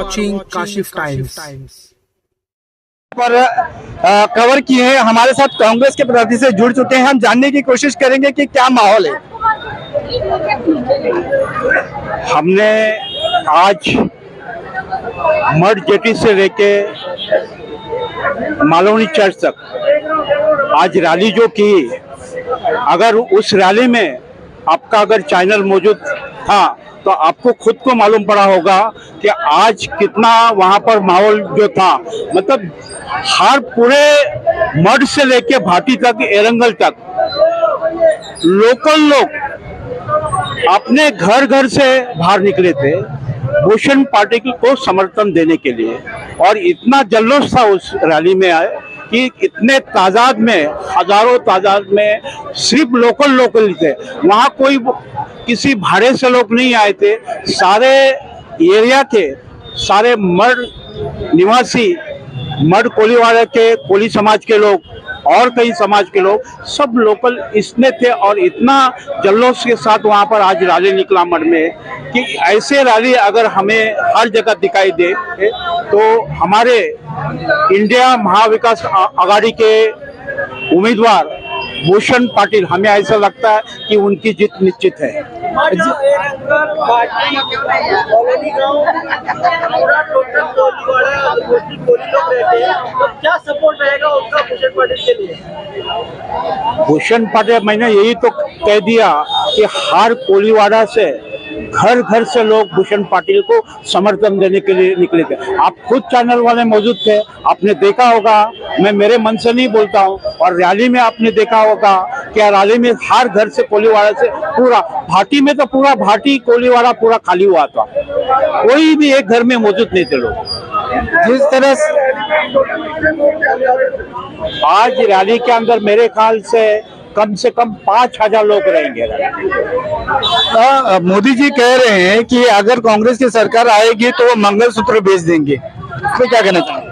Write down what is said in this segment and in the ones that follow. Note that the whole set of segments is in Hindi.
watching Kashif Times. पर कवर किए हैं। हमारे साथ कांग्रेस के प्रतिनिधि से जुड़ चुके हैं। हम जानने की कोशिश करेंगे कि क्या माहौल है। हमने आज मड जेटी से लेके मालवनी चर्च तक आज रैली जो की, अगर उस रैली में आपका अगर चैनल मौजूद था तो आपको खुद को मालूम पड़ा होगा कि आज कितना वहां पर माहौल जो था, मतलब हर पूरे मड से लेके भाटी तक, एरंगल तक लोकल लोग अपने घर घर से बाहर निकले थे भूषण पार्टी को समर्थन देने के लिए। और इतना जल्लोष था उस रैली में आए कि इतने तादाद में, हजारों तादाद में सिर्फ लोकल थे। वहाँ कोई किसी भाड़े से लोग नहीं आए थे। सारे एरिया के सारे मड निवासी, मड कोलीवाड़ा के, कोली समाज के लोग और कई समाज के लोग, सब लोकल इसमें थे। और इतना जल्लोष के साथ वहाँ पर आज रैली निकला मड में कि ऐसे रैली अगर हमें हर जगह दिखाई दे तो हमारे इंडिया महाविकास आघाड़ी के उम्मीदवार भूषण पाटिल, हमें ऐसा लगता है कि उनकी जीत निश्चित है। क्या सपोर्ट रहेगा उनका भूषण पाटिल के लिए? भूषण पाटिल, मैंने यही तो कह दिया कि हर कोलीवाड़ा से, घर घर से लोग भूषण पाटिल को समर्थन देने के लिए निकले थे। आप खुद चैनल वाले मौजूद थे, आपने देखा होगा, मैं मेरे मन से नहीं बोलता हूँ। और रैली में आपने देखा होगा कि रैली में हर घर से, कोलीवाड़ा से, पूरा भाटी में तो पूरा भाटी कोलीवाड़ा पूरा खाली हुआ था, कोई भी एक घर में मौजूद नहीं थे लोग। जिस तरह आज रैली के अंदर मेरे ख्याल से कम 5,000 लोग रहेंगे। मोदी जी कह रहे हैं कि अगर कांग्रेस की सरकार आएगी तो वो मंगलसूत्र बेच देंगे, तो क्या कहना चाहिए?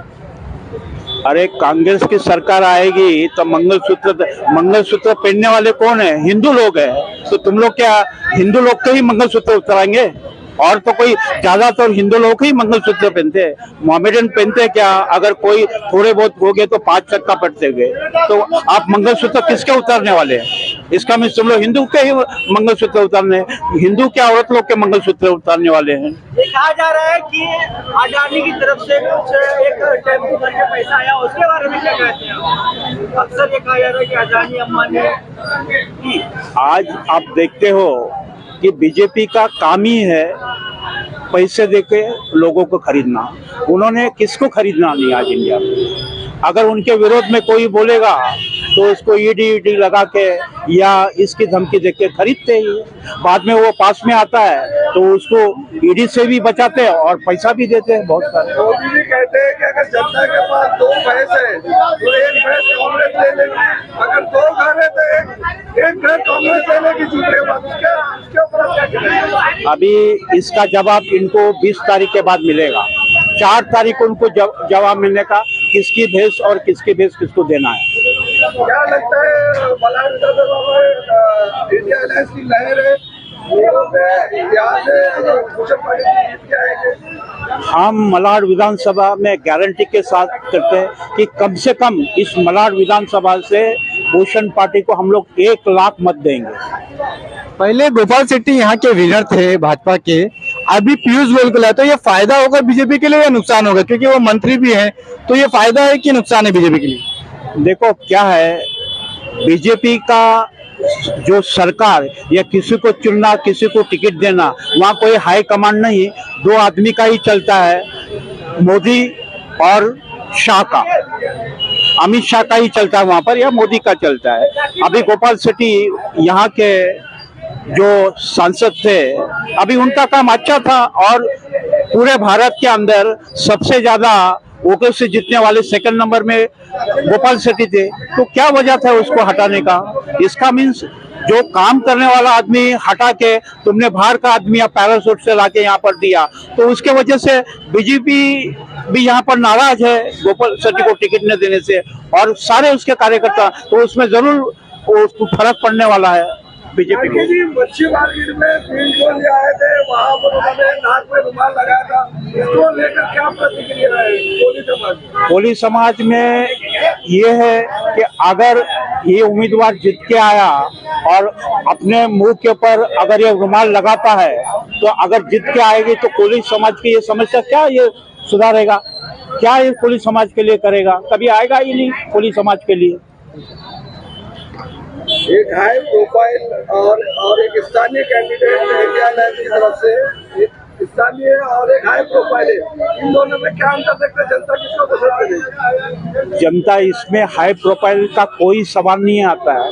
अरे कांग्रेस की सरकार आएगी तो मंगलसूत्र पहनने वाले कौन है? हिंदू लोग हैं। तो तुम लोग क्या हिंदू लोग के ही मंगलसूत्र उतराएंगे? और तो कोई ज्यादातर हिंदू लोग ही मंगलसूत्र पहनते हैं, मोहम्मडन पहनते हैं क्या? अगर कोई थोड़े बहुत हो गए तो 5 चक्का पड़ते हुए, तो आप मंगलसूत्र किसके उतारने वाले हैं? इसका मैं तुम लोग हिंदू के ही मंगलसूत्र उतारने, हिंदू के औरत लोग के मंगलसूत्र उतारने वाले हैं। ये कहा जा रहा है कि अडानी की तरफ से कुछ एक टेम्पो भर के पैसा आया, उसके बारे में क्या कहते हैं? अक्सर ये कहा जा रहा है कि अडानी अंबानी। आज आप देखते हो कि बीजेपी का काम ही है पैसे देके लोगों को खरीदना। उन्होंने किसको खरीदना नहीं आज इंडिया में। अगर उनके विरोध में कोई बोलेगा तो उसको ईडी लगा के या इसकी धमकी देके खरीदते ही, बाद में वो पास में आता है तो उसको ईडी से भी बचाते हैं और पैसा भी देते हैं बहुत सारे। मोदी जी कहते हैं कि अगर जनता के पास 2 भैंस है तो एक भैंस कांग्रेस ले लेगी, अगर 2 घर है तो एक घर कांग्रेस ले लेगी। दूसरे बात इसके ऊपर क्या करेंगे? अभी इसका जवाब इनको 20 तारीख के बाद मिलेगा। 4 तारीख को उनको जवाब मिलने का, किसकी भैंस और किसकी भैंस किसको देना है। क्या लगता है मलाड विधानसभा में इंडिया अलायंस की लहर है, यहाँ से भूषण पाटिल जीत के आएंगे? हम मलाड विधानसभा में गारंटी के साथ करते हैं कि कम से कम इस मलाड विधानसभा से भूषण पाटिल को हम लोग 1 लाख मत देंगे। पहले गोपाल शेट्टी यहाँ के विनर थे भाजपा के, अभी पीयूष गोयल को लाया, तो ये फायदा होगा बीजेपी के लिए या नुकसान होगा? क्योंकि वो मंत्री भी हैं, तो ये फायदा है कि नुकसान है बीजेपी के लिए? देखो क्या है, बीजेपी का जो सरकार या किसी को चुनना, किसी को टिकट देना, वहाँ कोई हाई कमांड नहीं, 2 आदमी का ही चलता है, मोदी और शाह का, अमित शाह का ही चलता है वहाँ पर, या मोदी का चलता है। अभी गोपाल शेट्टी यहाँ के जो सांसद थे, अभी उनका काम अच्छा था और पूरे भारत के अंदर सबसे ज्यादा वोटों से जीतने वाले 2nd नंबर में गोपाल शेट्टी थे। तो क्या वजह था उसको हटाने का? इसका मीन्स जो काम करने वाला आदमी हटा के तुमने बाहर का आदमी या पैराशूट से लाके यहाँ पर दिया, तो उसके वजह से बीजेपी भी यहाँ पर नाराज है गोपाल शेट्टी को टिकट न देने से, और सारे उसके कार्यकर्ता, तो उसमें जरूर उसको फर्क पड़ने वाला है। बीजेपी कि को। जी मच्छी मार्केट में पीयूष गोयल जी आए थे, वहाँ पर उन्होंने नाक में रुमाल लगाया था, इसको लेकर क्या प्रतिक्रिया है कोली समाज की? कोली समाज में ये है कि अगर ये उम्मीदवार जीत के आया और अपने मुंह के ऊपर अगर ये रुमाल लगाता है, तो अगर जीत के आएगी तो कोली समाज की ये समस्या क्या ये सुधारेगा, क्या ये कोली समाज के लिए करेगा? कभी आएगा ही नहीं कोली समाज के लिए। एक हाई प्रोफाइल और एक स्थानीय कैंडिडेट इंडिया अलायंस की तरफ से, एक स्थानीय और एक हाई प्रोफाइल है, इन दोनों में क्या अंतर देखते हैं? जनता किसको पसंद करेगी? जनता इसमें हाई प्रोफाइल का कोई सवाल नहीं आता है।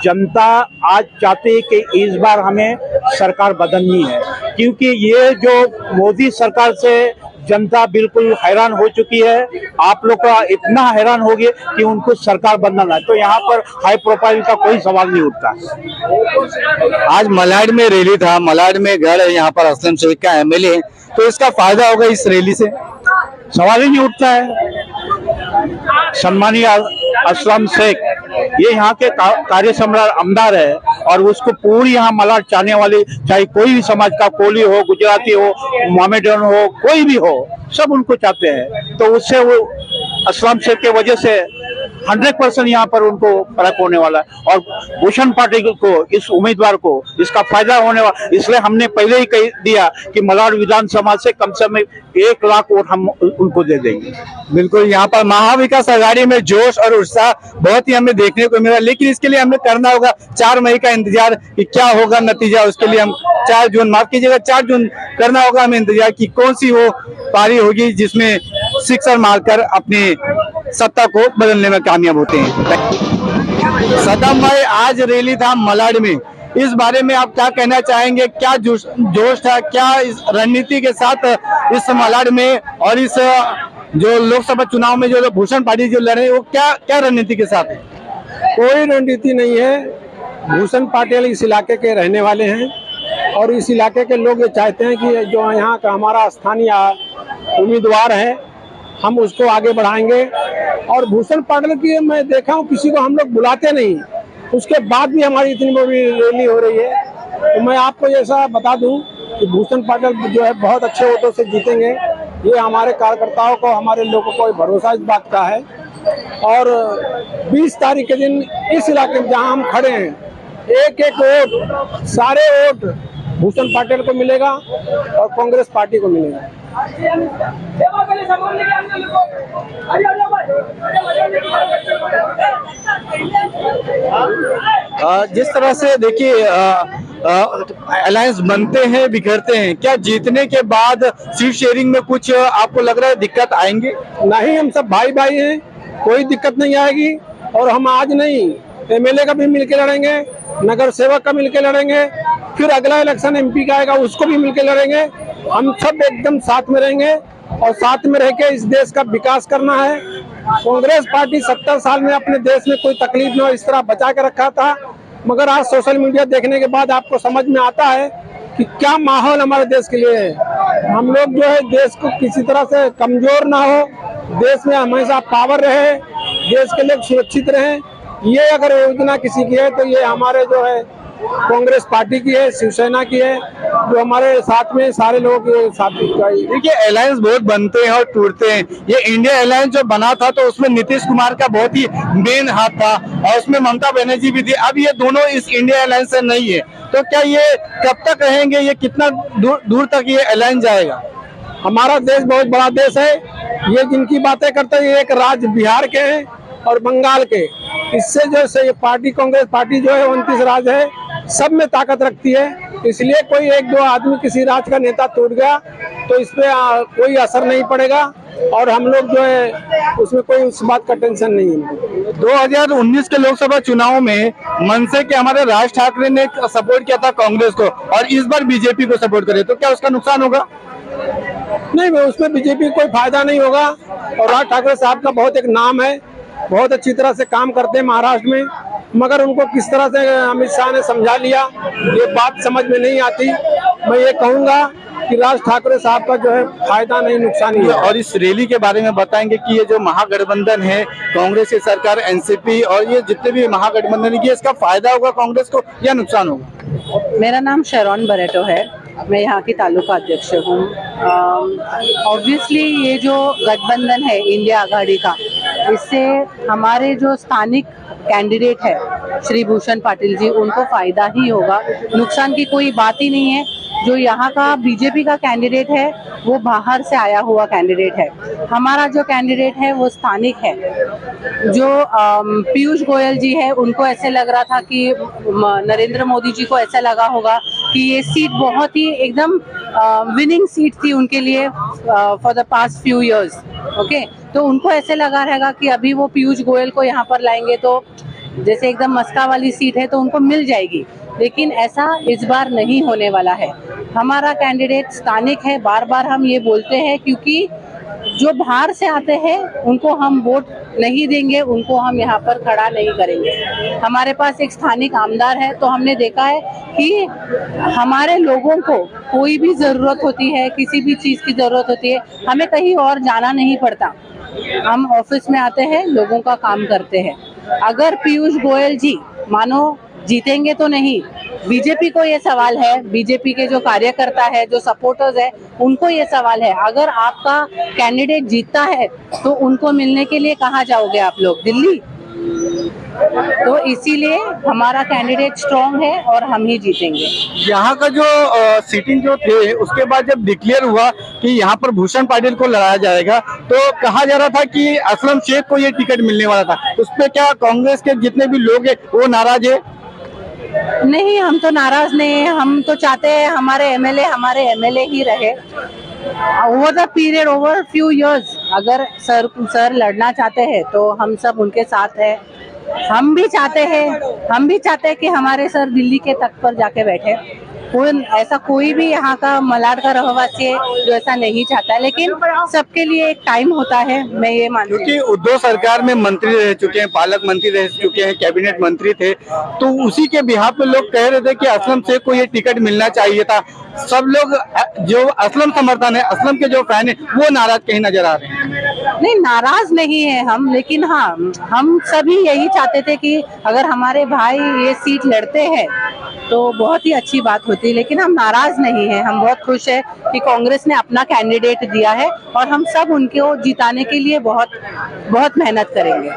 जनता आज चाहती है कि इस बार हमें सरकार बदलनी है, क्योंकि ये जो मोदी सरकार से जनता बिल्कुल हैरान हो चुकी है। आप लोग का इतना हैरान हो गए कि उनको सरकार बदलना है, तो यहाँ पर हाई प्रोफाइल का कोई सवाल नहीं उठता। आज मलाड में रैली था, मलाड में गढ़ है, यहाँ पर असलम शेख का एमएलए है, तो इसका फायदा होगा इस रैली से? सवाल ही नहीं उठता है। सम्मानीय असलम शेख ये यहाँ के कार्य सम्राट आमदार है और उसको पूरी यहाँ मलाड चाहने वाले, चाहे कोई भी समाज का, कोली हो, गुजराती हो, मोहम्मडन हो, कोई भी हो, सब उनको चाहते हैं। तो उससे वो असलम शेख के वजह से 100% यहाँ पर उनको फर्क होने वाला है और भूषण पाटिल को, इस उम्मीदवार को इसका फायदा होने वाला। इसलिए हमने पहले ही कह दिया कि मलाड विधानसभा से कम से कम 1 लाख वोट हम उनको दे देंगे। बिल्कुल, यहाँ पर महाविकास आघाड़ी में जोश और उत्साह बहुत ही हमें देखने को मिला, लेकिन इसके लिए हमें करना होगा 4 मई का इंतजार कि क्या होगा नतीजा। उसके लिए हम 4 जून, माफ कीजिएगा 4 जून करना होगा हमें इंतजार कि कौन सी वो पारी होगी जिसमें सिक्सर मारकर अपनी सत्ता को बदलने में कामयाब होते हैं। सदम भाई, आज रैली था मलाड में, इस बारे में आप क्या कहना चाहेंगे? क्या जोश था, क्या इस रणनीति के साथ इस मलाड में और इस जो लोकसभा चुनाव में जो भूषण पाटिल जो लड़े, वो क्या रणनीति के साथ है? कोई रणनीति नहीं है। भूषण पाटिल इस इलाके के रहने वाले हैं और इस इलाके के लोग ये चाहते हैं कि जो यहाँ का हमारा स्थानीय उम्मीदवार है हम उसको आगे बढ़ाएंगे। और भूषण पाटिल की मैं देखा हूँ किसी को हम लोग बुलाते नहीं, उसके बाद भी हमारी इतनी बड़ी रैली हो रही है। तो मैं आपको ऐसा बता दूं कि भूषण पाटिल जो है बहुत अच्छे वोटों से जीतेंगे। ये हमारे कार्यकर्ताओं को, हमारे लोगों को भरोसा इस बात का है। और 20 तारीख के दिन इस इलाके में जहां हम खड़े हैं, एक एक वोट, सारे वोट भूषण पाटिल को मिलेगा और कांग्रेस पार्टी को मिलेगा। जिस तरह से देखिए अलायंस बनते हैं, बिखरते हैं, क्या जीतने के बाद सीट शेयरिंग में कुछ आपको लग रहा है दिक्कत आएंगे? नहीं, हम सब भाई भाई हैं, कोई दिक्कत नहीं आएगी। और हम आज नहीं, एमएलए का भी मिलके लड़ेंगे, नगर सेवक का मिलके लड़ेंगे, फिर अगला इलेक्शन एमपी का आएगा उसको भी मिलके लड़ेंगे। हम सब एकदम साथ में रहेंगे और साथ में रह के इस देश का विकास करना है। कांग्रेस पार्टी 70 साल में अपने देश में कोई तकलीफ न हो इस तरह बचा के रखा था, मगर आज सोशल मीडिया देखने के बाद आपको समझ में आता है कि क्या माहौल हमारे देश के लिए है। हम लोग जो है देश को किसी तरह से कमजोर ना हो, देश में हमेशा पावर रहे, देश के लोग सुरक्षित रहें। ये अगर योजना किसी की है तो ये हमारे जो है कांग्रेस पार्टी की है, शिवसेना की है, जो हमारे साथ में सारे लोगों के साथ। देखिए अलायंस बहुत बनते हैं और टूटते हैं। ये इंडिया अलायंस जो बना था तो उसमें नीतीश कुमार का बहुत ही मेन हाथ था और उसमें ममता बनर्जी भी थी। अब ये दोनों इस इंडिया अलायंस से नहीं है, तो क्या ये कब तक रहेंगे? ये कितना दूर तक ये अलायंस जाएगा? हमारा देश बहुत बड़ा देश है। ये जिनकी बातें करते हैं, एक राज्य बिहार के हैं और बंगाल के। इससे जो ये पार्टी, कांग्रेस पार्टी जो है 29 राज्य है, सब में ताकत रखती है। इसलिए कोई एक दो आदमी किसी राज्य का नेता टूट गया तो इस पे कोई असर नहीं पड़ेगा और हम लोग जो है उसमें कोई उस बात का टेंशन नहीं है। 2019 के लोकसभा चुनाव में मनसे के हमारे राज ठाकरे ने सपोर्ट किया था कांग्रेस को और इस बार बीजेपी को सपोर्ट करे, तो क्या उसका नुकसान होगा? नहीं, उसमें बीजेपी को कोई फायदा नहीं होगा। और राज ठाकरे साहब का बहुत एक नाम है, बहुत अच्छी तरह से काम करते हैं महाराष्ट्र में, मगर उनको किस तरह से अमित शाह ने समझा लिया ये बात समझ में नहीं आती। मैं ये कहूँगा कि राज ठाकरे साहब का जो है फायदा नहीं नुकसान ही है। और इस रैली के बारे में बताएंगे कि ये जो महागठबंधन है, कांग्रेस की सरकार, एनसीपी और ये जितने भी महागठबंधन है, इसका फायदा होगा कांग्रेस को या नुकसान होगा? मेरा नाम शरॉन बरेटो है, मैं यहाँ की तालुका अध्यक्ष हूँ। ऑब्वियसली ये जो गठबंधन है इंडिया आघाड़ी का, इससे हमारे जो स्थानिक कैंडिडेट है श्री भूषण पाटिल जी, उनको फायदा ही होगा, नुकसान की कोई बात ही नहीं है। जो यहाँ का बीजेपी का कैंडिडेट है वो बाहर से आया हुआ कैंडिडेट है, हमारा जो कैंडिडेट है वो स्थानिक है। जो पीयूष गोयल जी है, उनको ऐसे लग रहा था कि नरेंद्र मोदी जी को ऐसा लगा होगा कि ये सीट बहुत ही एकदम विनिंग सीट थी उनके लिए for the past few years, okay. तो उनको ऐसे लगा रहेगा कि अभी वो पीयूष गोयल को यहाँ पर लाएंगे तो जैसे एकदम मस्का वाली सीट है तो उनको मिल जाएगी, लेकिन ऐसा इस बार नहीं होने वाला है। हमारा कैंडिडेट स्थानिक है, बार बार हम ये बोलते हैं, क्योंकि जो बाहर से आते हैं उनको हम वोट नहीं देंगे, उनको हम यहाँ पर खड़ा नहीं करेंगे। हमारे पास एक स्थानिक आमदार है, तो हमने देखा है कि हमारे लोगों को कोई भी ज़रूरत होती है, किसी भी चीज़ की ज़रूरत होती है, हमें कहीं और जाना नहीं पड़ता, हम ऑफिस में आते हैं, लोगों का काम करते हैं। अगर पीयूष गोयल जी मानो जीतेंगे तो नहीं, बीजेपी को ये सवाल है, बीजेपी के जो कार्यकर्ता है, जो सपोर्टर्स है, उनको ये सवाल है, अगर आपका कैंडिडेट जीतता है तो उनको मिलने के लिए कहाँ जाओगे आप लोग? दिल्ली। तो इसीलिए हमारा कैंडिडेट स्ट्रॉन्ग है और हम ही जीतेंगे। यहाँ का जो सीटिंग जो थे, उसके बाद जब डिक्लेयर हुआ कि यहाँ पर भूषण पाटिल को लड़ाया जाएगा, तो कहा जा रहा था कि असलम शेख को ये टिकट मिलने वाला था। उस पे क्या कांग्रेस के जितने भी लोग हैं वो नाराज है? नहीं, हम तो नाराज नहीं है, हम तो चाहते हैं हमारे एमएलए ही रहे over the period, over few years. अगर सर लड़ना चाहते हैं तो हम सब उनके साथ हैं। हम भी चाहते हैं कि हमारे सर दिल्ली के तख्त पर जाके बैठे। ऐसा कोई भी यहाँ का मलाड का रहवासी है जो ऐसा नहीं चाहता है, लेकिन सबके लिए एक टाइम होता है, मैं ये मानती हूँ। क्योंकि उद्धव सरकार में मंत्री रह चुके हैं, पालक मंत्री रह चुके हैं, कैबिनेट मंत्री थे, तो उसी के बिहाफ पे लोग कह रहे थे कि असलम शेख को ये टिकट मिलना चाहिए था। सब लोग जो असलम समर्थन है, असलम के जो फैन है, वो नाराज कहीं नजर आ रहे हैं। नहीं, नाराज नहीं है हम, लेकिन हाँ, हम सभी यही चाहते थे कि अगर हमारे भाई ये सीट लड़ते हैं तो बहुत ही अच्छी बात होती, लेकिन हम नाराज नहीं हैं। हम बहुत खुश है कि कांग्रेस ने अपना कैंडिडेट दिया है और हम सब उनको जिताने के लिए बहुत बहुत मेहनत करेंगे।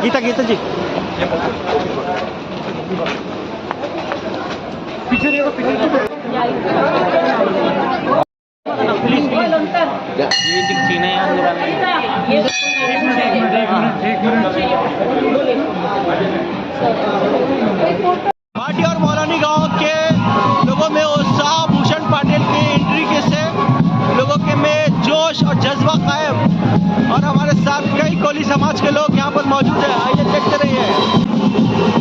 गीता गीता जी पीछे देखो भाटी और मौलानी गांव के लोगों में उत्साह भूषण पाटिल की एंट्री के से लोगों के में जोश और जज्बा कायम और हमारे साथ कई कोली समाज के लोग यहाँ पर मौजूद है। आइए देखते रहिए।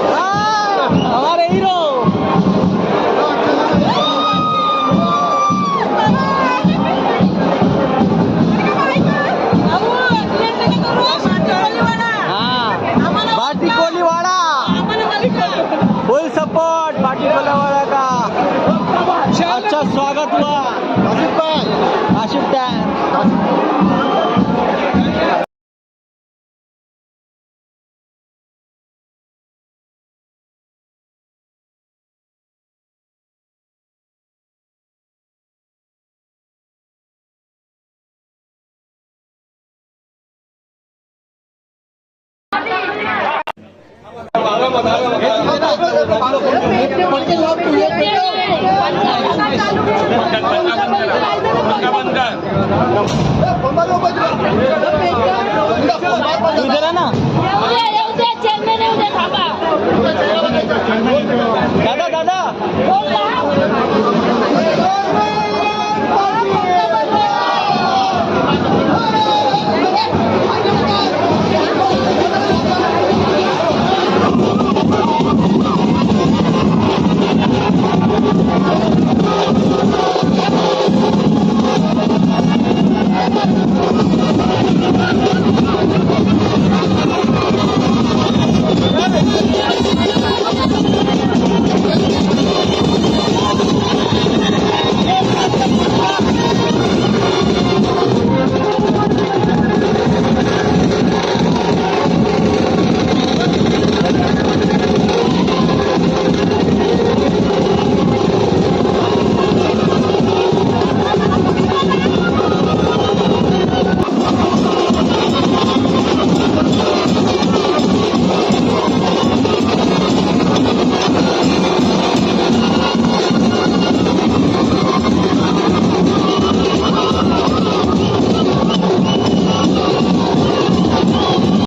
हमारे हीरो बाटी कोलीवाड़ा फुल सपोर्ट बाटी कोलीवाड़ा का अच्छा स्वागत हुआ आशिफ भाई इधर है ना